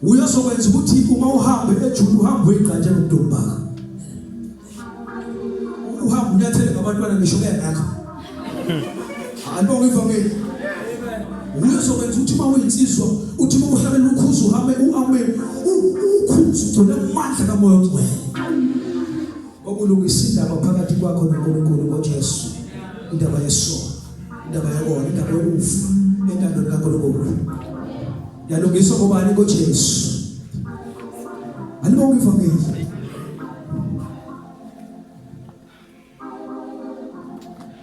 uyazokwenza ukuthi uma uhambe ejulu uhambe uyiqanje lokudombaka uhambe unyathele ngabantwana ngisho kuyakho anibonga ivangeli uyazokwenza ukuthi uma uyinsizwa uthi uma uhlabela ukhuzo uhambe ukhuzo ugcina amandla kamoya ogcwele okulungisa indaba phakathi kwakho noNkulunkulu ngoJesu indaba yesono indaba yakona indaba yokufa entandweni kaNkulunkulu yalungiswa ngobani ngoJesu anibonga ivangeli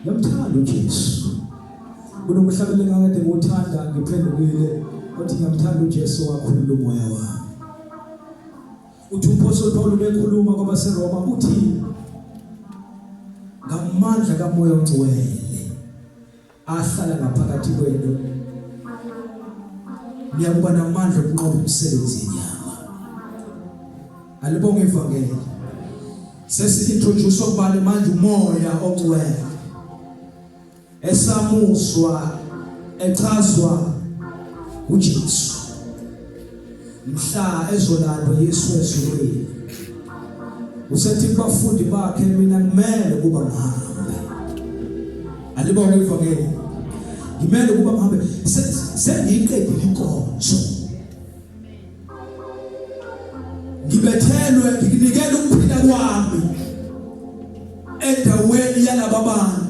yamthanda uJesu kunomhlabelelo ngakade ngothanda ngiphendukile othi ngiyamthanda uJesu wakhulula umoya wami uthi umpostoli Paul bekhuluma kwabaseRoma uthi ngamandla kamoya ongcwele ahlala ngaphakathi kwenu niyakuba namandla okunqoba umsebenzi wenyama alibonge ivangeli sesi-introduce ukubani manje umoya ongcwele esamuswa echazwa uJesu mhla ezolandwa Yesu ezulwini usethi kubafundi bakhe mina kumele kuba ngihambe alibonge ivangeli ngimele kuba ngihambe sengiyiqedile inkonzo ngibethelwe nginikele ukuphila kwami endaweni yalaba bantu